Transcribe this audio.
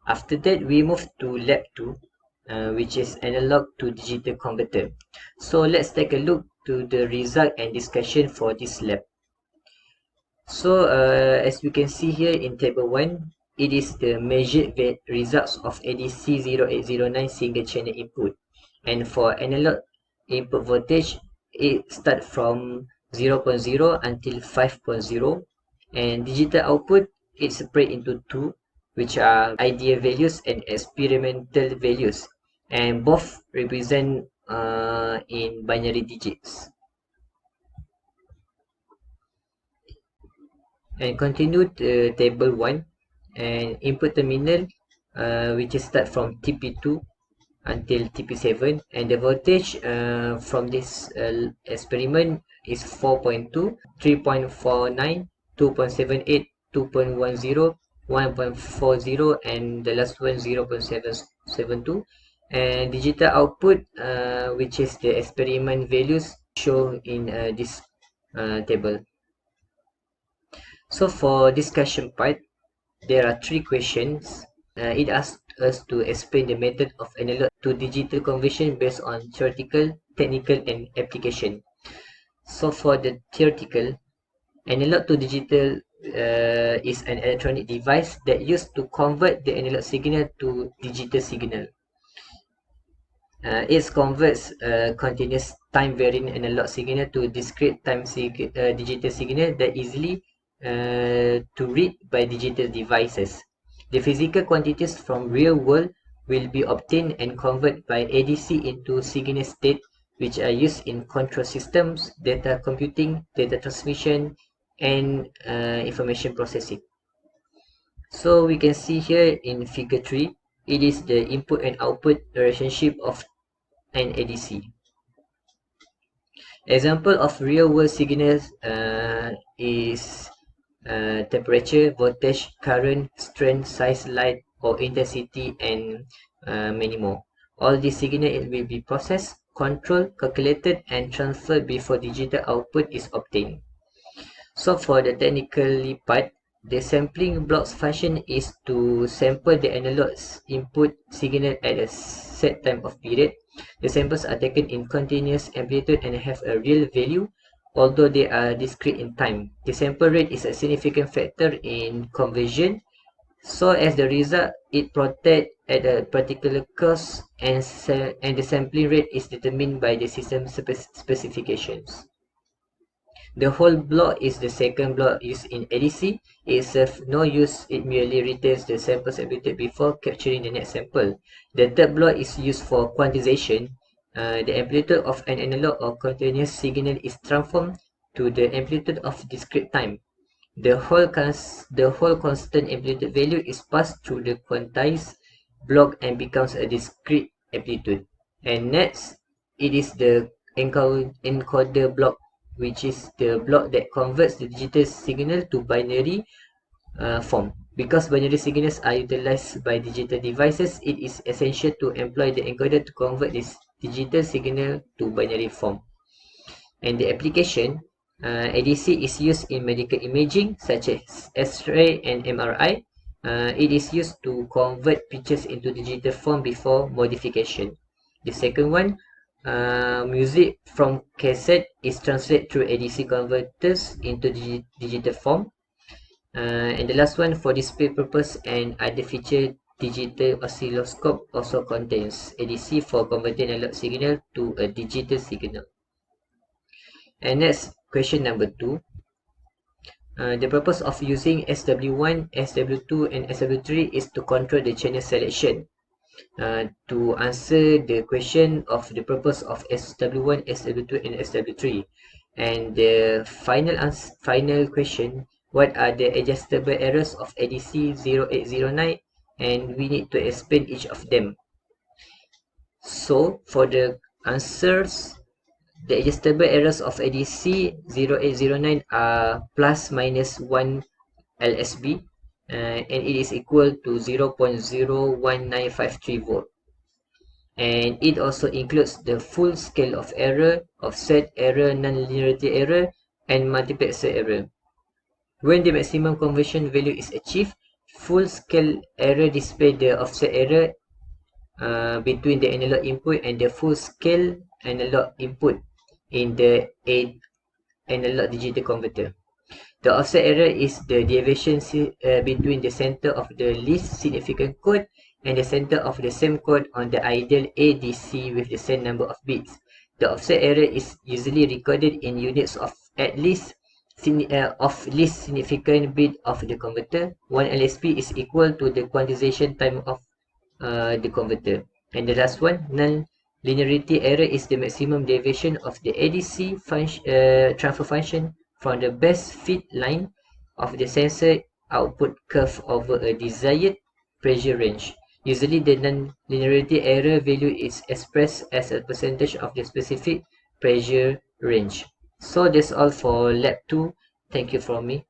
After that, we move to Lab 2, which is analog to digital converter. So let's take a look to the result and discussion for this lab. So as we can see here in table 1, it is the measured results of ADC 0809 single channel input. And for analog input voltage, it starts from 0.0 until 5.0. And digital output, it's split into two, which are ideal values and experimental values. And both represent in binary digits. And continue to table 1 and input terminal, which is start from TP2 until TP7, and the voltage from this experiment is 4.2, 3.49, 2.78, 2.10, 1.40, and the last one 0.772. And digital output, which is the experiment values shown in this table. So for discussion part, there are 3 questions. It asks us to explain the method of analog to digital conversion based on theoretical, technical, and application. So for the theoretical, analog to digital is an electronic device that used to convert the analog signal to digital signal. It converts continuous time varying analog signal to discrete time digital signal that easily to read by digital devices. The physical quantities from real world will be obtained and converted by ADC into signal state, which are used in control systems, data computing, data transmission, and information processing. So we can see here in figure 3, it is the input and output relationship of an ADC. Example of real-world signals is temperature, voltage, current, strength, size, light, or intensity, and many more. All these signals will be processed, controlled, calculated, and transferred before digital output is obtained. So for the technical part, the sampling blocks function is to sample the analog input signal at a set time of period. The samples are taken in continuous amplitude and have a real value, although they are discrete in time. The sample rate is a significant factor in conversion. So as the result, it protects at a particular cost, and the sampling rate is determined by the system specifications. The whole block is the second block used in ADC. It serves no use, it merely retains the samples amplitude before capturing the next sample. The third block is used for quantization. The amplitude of an analog or continuous signal is transformed to the amplitude of discrete time. The whole constant amplitude value is passed through the quantized block and becomes a discrete amplitude. And next, it is the encoder block, which is the block that converts the digital signal to binary form. Because binary signals are utilized by digital devices, it is essential to employ the encoder to convert this digital signal to binary form. And the application, ADC is used in medical imaging such as X-ray and MRI. It is used to convert pictures into digital form before modification. The second one, music from cassette is translated through ADC converters into digital form. And the last one, for display purpose and other feature, digital oscilloscope also contains ADC for converting analog signal to a digital signal. And next, question number 2. The purpose of using SW1, SW2, and SW3 is to control the channel selection. To answer the question of the purpose of SW1, SW2, and SW3. And the final question, what are the adjustable errors of ADC 0809? And we need to explain each of them. So for the answers, the adjustable errors of ADC 0809 are plus minus 1 LSB, and it is equal to 0.01953 volt. And it also includes the full scale of error, offset error, nonlinearity error, and multiplexer error. When the maximum conversion value is achieved, full scale error display the offset error between the analog input and the full scale analog input in the analog digital converter. The offset error is the deviation between the center of the least significant code and the center of the same code on the ideal ADC with the same number of bits. The offset error is usually recorded in units of least significant bit of the converter. 1 LSP is equal to the quantization time of the converter. And the last one, non-linearity error is the maximum deviation of the ADC transfer function from the best fit line of the sensor output curve over a desired pressure range. Usually the non-linearity error value is expressed as a percentage of the specific pressure range. So that's all for lab 2. Thank you from me.